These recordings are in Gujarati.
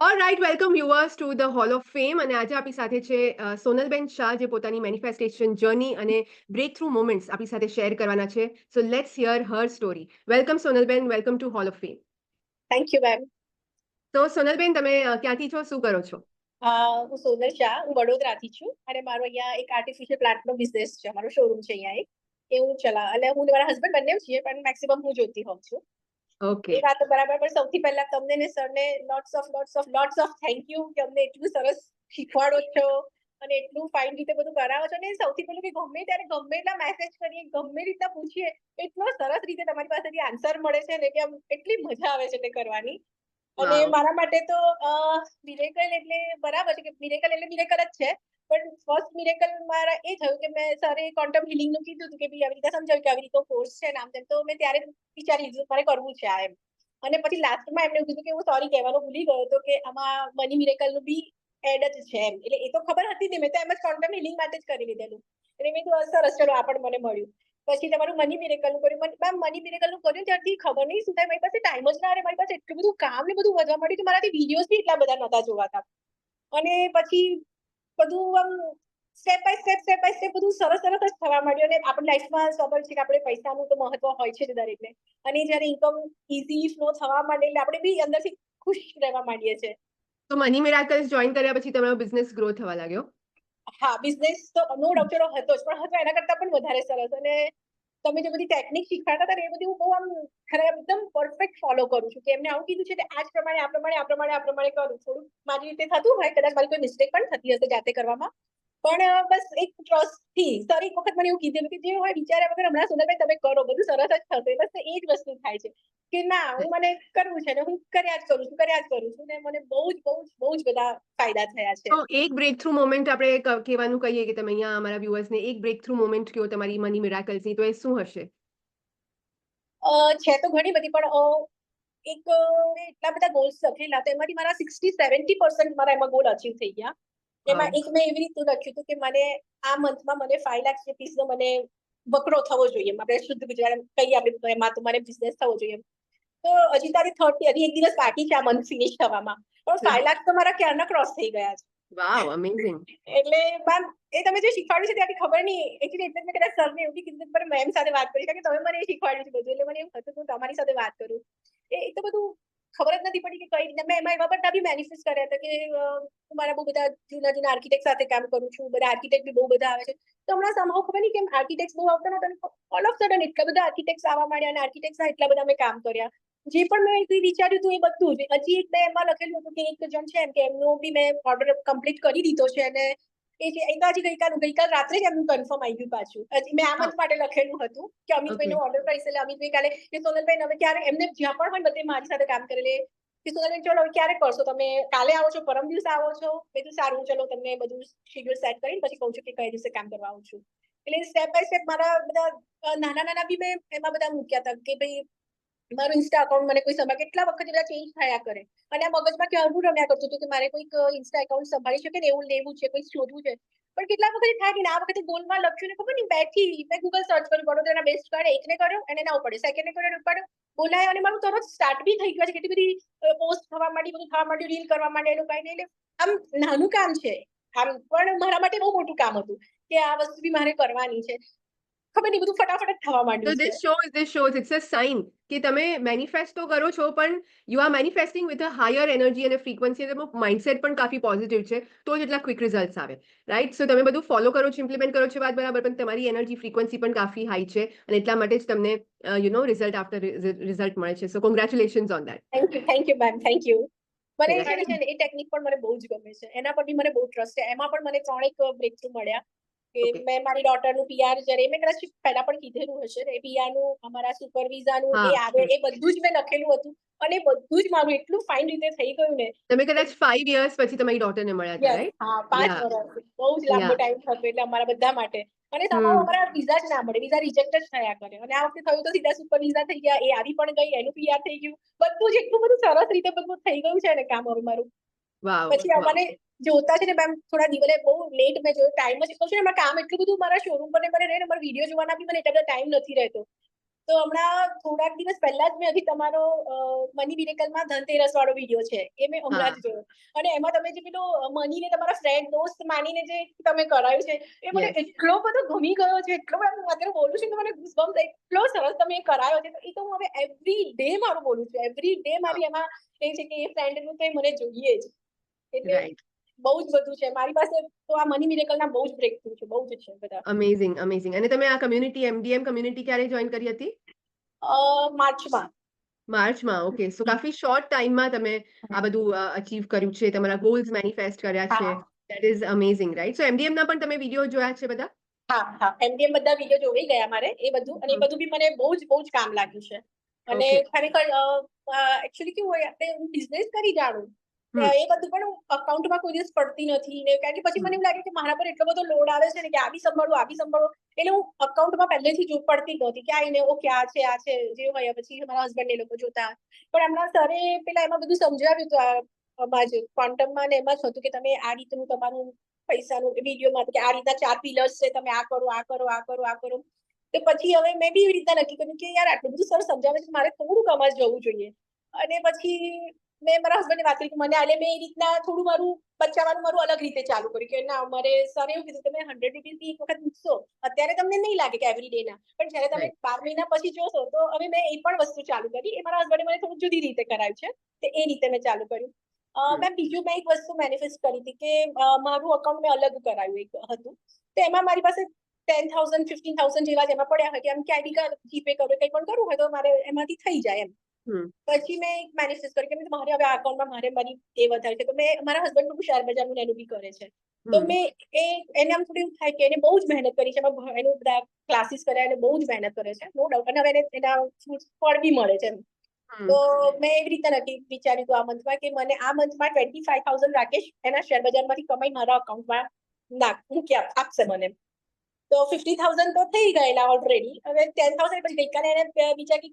All right, welcome viewers to the hall of fame. અને આજે આપણી સાથે છે સોનલબેન શાહ, જે પોતાની મેનિફેસ્ટેશન જર્ની અને બ્રેક થ્રુ મોમેન્ટ્સ આપણી સાથે શેર કરવાના છે. So let's hear her story. Welcome સોનલબેન, welcome to hall of fame. Thank you ma'am. તો સોનલબેન, તમે ક્યાંથી છો, શું કરો છો? હું સોનલ શાહ, હું વડોદરાથી છું અને મારો અહીંયા એક આર્ટિફિશિયલ પ્લાન્ટનો બિઝનેસ છે. મારો શોરૂમ છે અહીંયા એક. એ હું એટલે હું ને મારા હસબન્ડ બંને છીએ, પણ મેક્સિમમ હું જોતી હોઉં છું. ઓકે. એ વાત તો બરાબર, પણ સૌથી પહેલા તમને ને સરને લોટ્સ ઓફ થેન્ક યુ કે અમને એટલું સરસ શીખવાડો છો અને એટલું ફાઇન રીતે બધું કરાવો છો. અને સૌથી પહેલું કે ગમે ત્યારે ગમે એટલા મેસેજ કરીએ, ગમે રીતના પૂછીએ, એટલો સરસ રીતે તમારી પાસેથી આન્સર મળે છે ને કે આમ એટલી મજા આવે છે તે કરવાની. અને વાવ. મારા માટે તો મિરેકલ એટલે બરાબર છે કે મિરેકલ એટલે મિરેકલ જ છે. પણ ફર્સ્ટ મિરેકલ મારા એ થયું કે મેં સરે ક્વોન્ટમ હિલિંગ નું કીધું હતું કે ભાઈ આવી રીતે સમજાવ્યું કે આવી રીતે કોર્સ છે નામ તેમ, તો મેં ત્યારે વિચારી લીધું મારે કરવું છે આ એમ. અને પછી લાસ્ટમાં એમને કીધું કે હું સોરી કહેવાનું ભૂલી ગયો હતો કે આમાં મની મિરેકલ નું બી એડ જ છે એમ. એટલે એ તો ખબર હતી ને, મેં તો એમ જ ક્વોન્ટમ હિલિંગ માટે જ કરી લીધેલું. એટલે મેં કીધું સરસ, ચલો આ પણ મને મળ્યું. પછી તમારું મની મિરેકલ નું કર્યું. મેમ મની મિરેકલ નું કર્યું ત્યારથી ખબર નહીં શું થાય, મારી પાસે ટાઈમ જ ના રહે. મારી પાસે એટલું બધું કામ ને બધું વધવા માંડ્યું કે મારાથી વિડીયોઝ બી એટલા બધા નતા જોવાતા. અને પછી બધું આમ સ્ટેપ બાય સ્ટેપ બધું સરસ સરસ જ થવા માંડ્યું. અને આપણી લાઈફમાં સ્વાભાવિક છે કે આપણે પૈસાનું તો મહત્વ હોય છે જ દરેકને. અને જ્યારે ઇન્કમ ઇઝી ફ્લો થવા માંડે એટલે આપણે બી અંદરથી ખુશ રહેવા માંડીએ છીએ. તો મની મિરાકલ્સ જોઈન કર્યા પછી તમારો બિઝનેસ ગ્રો થવા લાગ્યો? હા, બિઝનેસ તો નો ડાઉટ ચલો હતો જ, પણ હતો એના કરતા પણ વધારે સરસ. અને તમે જે બધી ટેકનિક શીખવાડતા હતા ને, એ બધી હું બહુ આમ ખરાબ એકદમ પરફેક્ટ ફોલો કરું છું. કે એમને આવું કીધું છે કે આ જ પ્રમાણે કરું. થોડું મારી રીતે થતું હોય, કદાચ મારી કોઈ મિસ્ટેક પણ થતી હશે જાતે કરવામાં. પણ બસ એક ટ્રસ્ટ થી સર એક વખત મને એવું કીધેલું કે જે હોય વિચાર્યા વગર હમણાં સુંદરભાઈ તમે કરો, બધું સરસ જ થશે. બસ એ જ વસ્તુ થાય છે કે ના, મને કરવું છે ને હું કર્યા જ કરું છું ને મને બહુ જ બધા ફાયદા થયા છે. તો એક બ્રેક થ્રુ મોમેન્ટ આપણે કહેવાનું કહીએ કે તમે અહીંયા અમારા વ્યુઅર્સને એક બ્રેક થ્રુ મોમેન્ટ કહો તમારી મની મિરાકલ્સની, તો એ શું હશે? છે તો ઘણી બધી, પણ એક એટલા બધા ગોલ્સ લખેલા તો એમાંથી મારા 60-70% મારા એમાં ગોલ અચીવ થઈ ગયા. વાવ. એમાં એક મેં એવી રીતનું લખ્યું હતું કે મને આ મંથમાં મને 5 લાખ નો મને વકરો થવો જોઈએ. આપણે શુદ્ધ ગુજરાત કહીએ આપણે એમાં તો મને બિઝનેસ થવો જોઈએ. તો હજી તારી 30, હજી એક દિવસ બાકી છે આ મંથ ફિનિશ થવામાં, પણ 5 લાખ તો મારા ક્યારના ક્રોસ થઈ ગયા છે. વાવ, અમેઝિંગ. એટલે મેમ એ તમે જે શીખવાડ્યું છે ત્યાંથી ખબર નહીં, એકચ્યુઅલી એટલે મેં કદાચ સરને એવું કીધું પણ મેમ સાથે વાત કરી, કારણ કે તમે મને એ શીખવાડ્યું છે બધું. એટલે મને એમ હતું કે હું તમારી સાથે વાત કરું. એ તો બધું ખબર જ નથી પડી કે કઈ રીતે મેં એમાં એવા બધા બી મેનિફેસ્ટ કર્યા હતા કે હું મારા બહુ બધા જૂના આર્કિટેક્ટ સાથે કામ કરું છું. બધા આર્કિટેક્ટ બી બહુ બધા આવે છે. તો હમણાં સમહાવ ખબર નહીં કેમ આર્કિટેક્ટ બહુ આવતા નતા, ઓલ ઓફ સડન એટલા બધા આર્કિટેક્ટ આવવા માંડ્યા અને આર્કિટેક્ટ એટલા બધા મેં કામ કર્યા. જે પણ મેં વિચાર્યું હતું એ બધું જ. હજી એક મેં એમાં લખેલું હતું કે એક જણ છે એમ કે એમનો બી મેં ઓર્ડર કમ્પ્લીટ કરી દીધો છે. અને એ છે એ તો હજી ગઈકાલ રાત્રે જ એમનું કન્ફર્મ આવી ગયું પાછું. હજી મેં આમ જ માટે લખેલું હતું કે ઓકે. અમિતભાઈનો ઓર્ડર કરીશ. એટલે અમિતભાઈ કાલે કે સોનલભાઈ હવે ક્યારે એમને જ્યાં પણ હોય બધે મારી સાથે કામ કરેલે કે સોનલભાઈ ચલો હવે ક્યારે કરશો તમે, કાલે આવો છો, પરમ દિવસે આવો છો? મેં કીધું સારું, ચલો તમને બધું શેડ્યુલ સેટ કરીને પછી કહું છું કે કઈ દિવસે કામ કરવા આવું છું. એટલે સ્ટેપ બાય સ્ટેપ મારા બધા નાના નાના બી મેં એમાં બધા મૂક્યા હતા કે ભાઈ મારું ઇન્સ્ટા અકાઉન્ટ મને કોઈ સમય કેટલા વખત બધા ચેન્જ થયા કરે. અને આ મગજમાં ક્યારનું રમ્યા કરતું હતું કે મારે કોઈક ઇન્સ્ટા એકાઉન્ટ સંભાળી શકે ને એવું લેવું છે, કોઈ શોધવું છે. પણ કેટલા વખત થાય કે આ વખતે ગોલમાં લખ્યું ને ખબર નહીં બેઠી મેં ગૂગલ સર્ચ કર્યું, વડોદરાના બેસ્ટ કાઢે, એકને કર્યો એને ના પડે, સેકન્ડને કર્યો ઉપાડ્યો, બોલાય અને મારું તરત સ્ટાર્ટ બી થઈ ગયું છે. કેટલી બધી પોસ્ટ થવા માંડી, બધું થવા માંડ્યું, રીલ કરવા માંડે, એનું કઈ નહીં. એટલે આમ નાનું કામ છે આમ, પણ મારા માટે બહુ મોટું કામ હતું કે આ વસ્તુ બી મારે કરવાની છે. ખબર નહીં બધું ફટાફટ જ થવા તો માંડ્યું છે. this shows it's a sign કે તમે મેનિફેસ્ટ તો કરો છો, પણ you are manifesting with a higher energy અને ફ્રીક્વન્સી. તમારું માઇન્ડસેટ પણ કાફી પોઝિટિવ છે, તો જ એટલા ક્વિક રિઝલ્ટ્સ આવે. રાઈટ? સો તમે બધું ફોલો કરો છો, ઇમ્પ્લિમેન્ટ કરો છો, વાત બરાબર, પણ તમારી એનર્જી ફ્રીક્વન્સી પણ કાફી હાઈ છે અને એટલા માટે જ તમને રિઝલ્ટ આફ્ટર રિઝલ્ટ મળે છે. So congratulations on that. Thank you ma'am, thank you. મને રાઈટ. છે ને એ ટેકનિક પણ મને બહુ જ ગમે છે. એના પર બી મને બહુ ટ્રસ્ટ છે. એમાં પણ મને 3 બ્રેક થ્રુ મળ્યા કે ઓકે. મેં મારી ડોટરનું પીઆર જ્યારે મેં કદાચ પહેલા પણ કીધેલું હશે એ પીઆરનું, અમારા સુપર વિઝાનું હા. એ આવે એ બધું જ મેં લખેલું હતું. અને બધું જ મારું એટલું ફાઇન રીતે થઈ ગયું ને. તમે કદાચ 5 years પછી તમારી ડોટરને મળ્યા હતા, યસ, રાઈટ? હા, 5 યા. વર્ષ બહુ જ લાંબો યા. ટાઈમ થતો એટલે અમારા બધા માટે. અને સમાવ હમ. અમારા વિઝા જ ના મળે, વિઝા રિજેક્ટ જ થયા કરે. અને આ વખતે થયું તો સીધા સુપર વિઝા થઈ ગયા, એ આવી પણ ગઈ, એનું પીઆર થઈ ગયું. બધું જ એટલું બધું સરસ રીતે બધું થઈ ગયું છે ને કામ હવે મારું. વાવ. પછી વાવ. અમારે જોતા છે ને મેમ થોડા દિવસે બહુ લેટ મેં જોયું, ટાઈમ જ કહું છું ને, એમાં કામ એટલું બધું મારા શોરૂમ પર મને રહે ને, મારા વિડીયો જોવાના બી મને એટલા બધા ટાઈમ નથી રહેતો. તો હમણાં થોડાક દિવસ પહેલા જ મેં હજી તમારો મની મિરેકલમાં ધનતેરસ વાળો વિડીયો છે એ મેં હમણાં જ જોયો અને એમાં તમે જે પેલું મનીને તમારા ફ્રેન્ડ દોસ્ત માનીને જે તમે કરાયું છે એ મને યસ એટલો બધો ગમી ગયો છે, એટલો બધો હું અત્યારે બોલું છું તો મને ગૂઝબમ્સ એટલો સરસ તમે એ કરાયો છે. તો એ તો હું હવે એવરી ડે મારું બોલું છું, એવરી ડે મારી એમાં એ છે કે એ ફ્રેન્ડનું તો મને જોઈએ જ. એટલે રાઈટ. બહુ જ બધું છે મારી પાસે. તો આ મની મિરેકલના બહુ જ બ્રેક થ્રુ છે, બહુ જ છે બધા. Amazing amazing. અને તમે આ કમ્યુનિટી MDM કમ્યુનિટી ક્યારે જોઈન કરી હતી? માર્ચમાં. માર્ચમાં. ઓકે, સો કાફી શોર્ટ ટાઈમમાં તમે આ બધું અચીવ કર્યું છે, તમારા ગોલ્સ મેનિફેસ્ટ કર્યા છે. હા that is amazing, right? So MDM ના પણ તમે વિડીયો જોયા છે બધા? હા એમડીએમ બધા વિડીયો જોઈ ગયા મારે એ બધું, અને એ બધું બી મને બહુ જ કામ લાગ્યું છે. અને ઓકે. ખરેખર એકચ્યુઅલી કેવું હોય, આપણે હું બિઝનેસ કરી જાણું એ બધું પણ અકાઉન્ટમાં કોઈ દિવસ પડતી નથી ને, કારણ કે પછી મને એવું લાગે કે મારા પર એટલો બધો લોડ આવે છે ને કે આ બી સંભાળો. એટલે હું અકાઉન્ટમાં પહેલેથી જો પડતી નહોતી કે આઈને ઓકે આ છે જે હોય. પછી મારા હસબન્ડ એ લોકો જોતા, પણ હમણાં સરે પેલા એમાં બધું સમજાવ્યું હતું ક્વોન્ટમમાં ને એમાં જ હતું કે તમે આ રીતનું તમારું પૈસાનું વિડીયોમાં કે આ રીતના 4 પિલર્સ છે, તમે આ કરો. તો પછી હવે મેં બી એવી રીતના નક્કી કર્યું કે યાર આટલું બધું સરસ સમજાવે છે, મારે થોડુંક આમાં જવું જોઈએ. અને પછી મેં મારા હસબન્ડને વાત કરી કે મને આલે, મેં એ રીતના થોડું મારું બચાવવાનું મારું અલગ રીતે ચાલુ કર્યું કે ના, અમારે સર એવું કીધું તમે 100 રૂપીસ એક વખત મૂકશો અત્યારે તમને નહીં લાગે કે એવરી ડે ના, પણ જ્યારે તમે 12 મહિના પછી જોશો તો હવે મેં એ પણ વસ્તુ ચાલુ કરી. એ મારા હસબન્ડે મને થોડું જુદી રીતે કરાવ્યું છે, તો એ રીતે મેં ચાલુ કર્યું. મેં બીજું એક વસ્તુ મેનિફેસ્ટ કરી હતી કે મારું અકાઉન્ટ મેં અલગ કરાવ્યું એક હતું, તો એમાં મારી પાસે 10,000 15,000 જેવા જ એમાં પડ્યા હોય કે આમ ક્યાંય બી જીપે કરું, કંઈ પણ કરવું હોય તો મારે એમાંથી થઈ જાય એમ. પછી મેં એક મેનિફેસ્ટ કર્યું કે મારે હવે આ અકાઉન્ટમાં મારે મારી એ વધારે છે. તો મેં મારા હસબન્ડ થોડું શેર બજારનું એનું બી કરે છે, તો મેં એને આમ થોડું એવું થાય કે એને બહુ જ મહેનત કરી છે, એનું બધા ક્લાસીસ કર્યા, એને બહુ જ મહેનત કરે છે, નો ડાઉટ. અને હવે એના ફળ બી મળે છે એમ. તો મેં એવી રીતે નથી વિચાર્યું હતું આ મંથમાં કે મને આ મંથમાં 25,000 રાકેશ એના શેર બજારમાંથી કમાઈ મારા અકાઉન્ટમાં મૂકી આપશે મને. તો 50,000 તો થઈ ગયેલા ઓલરેડી. હવે 10,000 પછી ગઈકાલે એને બીજા કે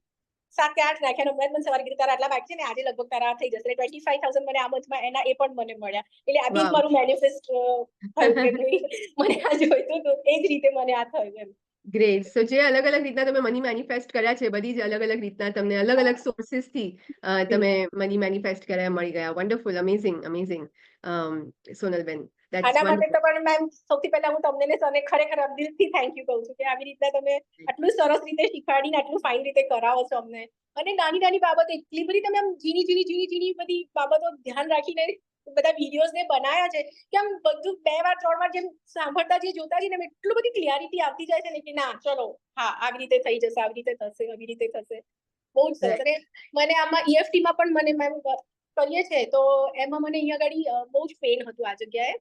7 કે 8 નાખ્યા. હમણાં મને સવારે કીધું તારા આટલા બાકી છે ને, આજે લગભગ તારા થઈ જશે. 25,000 મને આ મંથમાં એના એ પણ મને મળ્યા. એટલે આ બી વાવ. મારું મેનિફેસ્ટ થયું કે મને આ જોઈતું હતું, એ જ રીતે મને આ થયું એમ. ગ્રેટ. સો જે અલગ અલગ રીતના તમે મની મેનિફેસ્ટ કર્યા છે, બધી જ અલગ અલગ રીતના તમને અલગ અલગ સોર્સિસથી તમે મની મેનિફેસ્ટ કર્યા મળી ગયા. Wonderful, amazing Sonalben. ધેટ્સ આના માટે વન્ડરફુલ. તો પણ મેમ સૌથી પહેલા હું તમને ને સરને ખરેખર દિલથી થેન્ક યુ કહું છું કે આવી રીતના તમે આટલું સરસ રીતે શીખવાડીને આટલું ફાઇન રીતે કરાવો છો અમને. અને નાની નાની બાબતો એટલી બધી તમે આમ ઝીણી બધી બાબતો ધ્યાન રાખીને બધા વિડીયોઝ ને બનાવ્યા છે કે આમ બધું 2 વાર 3 વાર જેમ સાંભળતા જે જોતા જઈને એટલું બધી ક્લિયરિટી આવતી જાય છે ને કે ના ચલો હા આવી રીતે થઈ જશે, આવી રીતે થશે, આવી રીતે થશે. બહુ જ સરસ. અને મને આમાં EFT માં પણ મને મેમ કરીએ છે તો એમાં મને અહીંયા આગળ બહુ જ પેઇન હતું આ જગ્યાએ.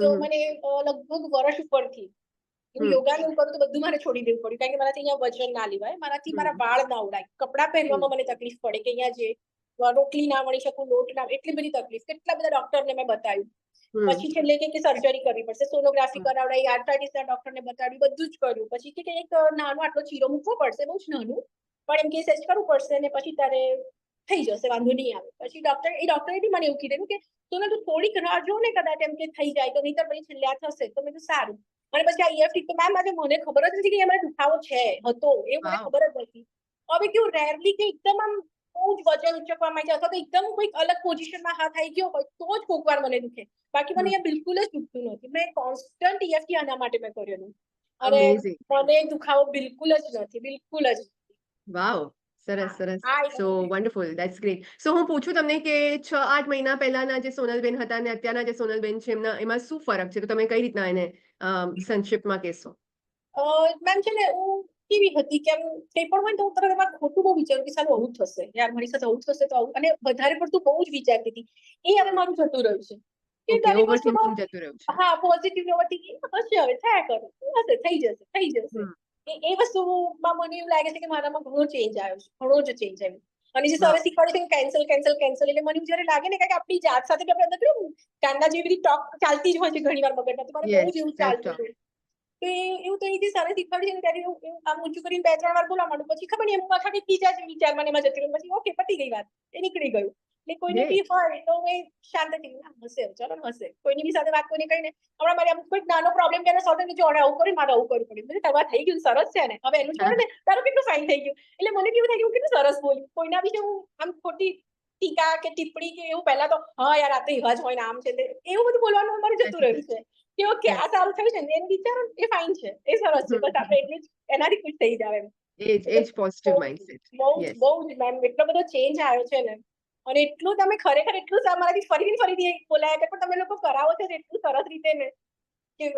તો મને લગભગ વર્ષ ઉપરથી હું યોગાનું કરું તો બધું મારે છોડી દેવું પડ્યું, કારણ કે મારાથી અહીંયા વજન ના લેવાય, મારાથી મારા વાળ ના ઉડાય, કપડાં પહેરવામાં મને તકલીફ પડે કે અહીંયા જે રોટલી ના વળી શકું, લોટ ના, એટલી બધી તકલીફ. કેટલા બધા ડોક્ટરને મેં બતાવ્યું. પછી છેલ્લે કે સર્જરી કરવી પડશે, સોનોગ્રાફી કરાવડાવી, આર્થરાઇટિસના ડોક્ટરને બતાવ્યું, બધું જ કર્યું. પછી કે એક નાનો આટલો ચીરો મૂકવો પડશે, બહુ જ નાનું, પણ એમ કે સેજ કરવું પડશે અને પછી તારે થઈ જશે, વાંધો નહીં આવે. પછી ડોક્ટરે બી મને એવું કીધેલું કે તો તું થોડીક રાહ જો ને, કદાચ એમ કે થઈ જાય તો, નહીંતર પછી છેલ્લે આ થશે. તો મેં કીધું સારું. અને પછી આ EFT તો મેમ આજે મને ખબર જ નથી કે એમાં દુખાવો હતો એવું મને ખબર જ નથી. હવે કેવું રેરલી કે એકદમ આમ બહુ જ વજન ઉચકવામાં જાય અથવા તો એકદમ કોઈક અલગ પોઝિશનમાં હાથ આવી ગયો હોય તો જ કોક વાર મને દુખે, બાકી મને અહીંયા બિલકુલ જ દુખતું નથી. મેં કોન્સ્ટન્ટ EFT આના માટે મેં કરેલું અને અમેઝિંગ. મને દુખાવો બિલકુલ જ નથી, બિલકુલ જ. વાવ. સરસ. આ સો વન્ડરફુલ, ધેટ્સ ગ્રેટ. સો હું પૂછું તમને કે 6-8 મહિના પહેલાના જે સોનલબેન હતા અને અત્યારના જે સોનલબેન છે એમાં શું ફરક છે? તો તમે કઈ રીતના એને સંક્ષિપ્તમાં કહેશો? મેમ છે ને હું કેવી હતી કે કંઈ પણ હોય તો હું તરત એમાં ખોટું બહુ વિચારું કે સાલું આવું થશે, યાર મારી સાથે આવું થશે તો આવું, અને વધારે પડતું બહુ જ વિચારતી હતી. એ હવે મારું જતું રહ્યું છે કે ઓકે, દરેક ઓવર વસ્તુમાં થિંકિંગ જતું રહ્યું છે. હા પોઝિટિવ ઓવરથિંકિંગ હશે, હવે થયા કરે, હશે, થઈ જશે. એ વસ્તુમાં મને એવું લાગે છે કે મારામાં ઘણો ચેન્જ આવ્યો છે, ઘણો જ ચેન્જ આવ્યો. અને જે સરે શીખવાડ્યું છે કેન્સલ એટલે મને જયારે લાગે ને કે આપણી જાત સાથે આપણે અંદર કેવું કાંદા જેવી બધી ટોક ચાલતી જ હોય છે ઘણી વાર મગજમાં, તો મને બહુ જ એવું સેલ્ફ ચાલતું ટોક. હતું. તો એવું તો એ જે સરે શીખવાડ્યું છે ને ત્યારે એવું આમ ઊંચું કરીને 2-3 વાર બોલવા માંડું, પછી ખબર નહીં એમ માથા બીજા જ વિચારમાં એમાં જતી રહું, પછી ઓકે પતી ગઈ વાત, એ નીકળી ગયું. એટલે કોઈને Great. બી હોય તો હું શાંતિથી હશે, ચલો ને હશે. કોઈની બી સાથે વાત કોઈને કહીને હમણાં મારે આમ કોઈક નાનો પ્રોબ્લેમ કે સોલ્વ થઈ ગયો, આવું કર્યું, મારે આવું કરવું પડ્યું. મેં કીધું, તમારે થઈ ગયું, સરસ છે ને, હવે એનું છોડ ને, તારું કેટલું ફાઇન થઈ ગયું. એટલે મને કેવું થાય કે હું કેટલું સરસ બોલી. કોઈના વિશે હું આમ ખોટી ટીકા કે ટિપ્પણી કે એવું પહેલા તો હા યાર આ તો એવા જ હોય ને આમ છે તે એવું બધું બોલવાનું અમારે જતું રહ્યું છે કે ઓકે આ સારું થયું છે ને એમ વિચારો ને, એ ફાઇન છે, એ સરસ છે, બસ આપણે એટલું જ એનાથી ખુશ થઈ જાવ એમ. એજ પોઝિટિવ માઇન્ડસેટ. બહુ જ યસ. બહુ જ મેમ એટલો બધો ચેન્જ આવ્યો છે ને, અને એટલું તમે ખરેખર એટલું મારાથી ફરીથી બોલાયા કરે, પણ તમે લોકો કરાવો છો ને એટલું સરસ રીતે ને કે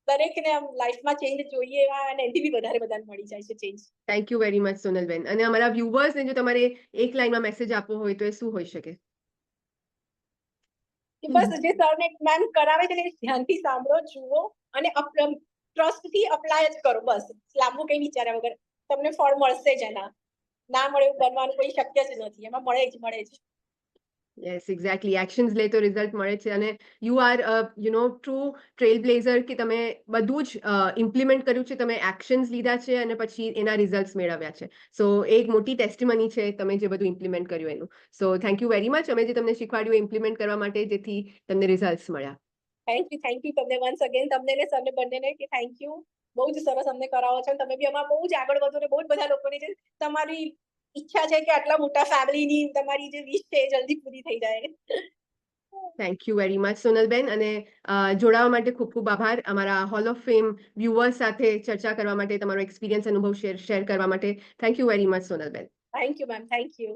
દરેકને આમ લાઈફમાં ચેન્જ જોઈએ એવા, અને એનાથી બી વધારે બધાને મળી જાય છે change. Thank you very much Sonalben. અને અમારા વ્યુઅર્સને જો તમારે એક લાઈનમાં મેસેજ આપવો હોય તો એ શું હોઈ શકે? કે બસ જે સરને મેમ કરાવે છે ને એ ધ્યાનથી સાંભળો, જુઓ અને ટ્રસ્ટથી અપ્લાય જ કરો. બસ લાંબુ કઈ વિચાર્યા વગર તમને ફળ મળશે જ એના. ના મળે એવું બનવાનું કોઈ શક્ય જ નથી, એમાં મળે જ. Yes, exactly. એક્શન્સ લે તો રિઝલ્ટ મળે છે. અને you are true trail blazer, કે તમે બધું જ ઇમ્પ્લિમેન્ટ કર્યું છે, તમે એક્શન્સ લીધા છે અને પછી એના રિઝલ્ટ્સ મેળવ્યા છે. સો એક મોટી ટેસ્ટિમની છે તમે જે બધું ઇમ્પ્લિમેન્ટ કર્યું એનું. So thank you very much. અમે જે તમને શીખવાડ્યું ઇમ્પ્લિમેન્ટ કરવા માટે, જેથી તમને રિઝલ્ટ્સ મળ્યા. થેન્ક યુ તમને વન્સ અગેન, તમને ને સરને બંનેને કે થેન્ક યુ. બહુ જ સરસ અમને કરાવો છો. તમે બી આમાં બહુ જ આગળ વધો ને બહુ જ બધા લોકોની જે તમારી ઈચ્છા છે કે આટલા મોટા ફેમિલીની તમારી જે વિશ છે એ જલ્દી પૂરી થઈ જાય. Thank you very much Sonalben. અને જોડાવા માટે ખૂબ ખૂબ આભાર. અમારા હોલ ઓફ ફેમ વ્યુઅર્સ સાથે ચર્ચા કરવા માટે, તમારો એક્સપિરિયન્સ અનુભવ શેર કરવા માટે thank you very much Sonalben. Thank you ma'am, thank you.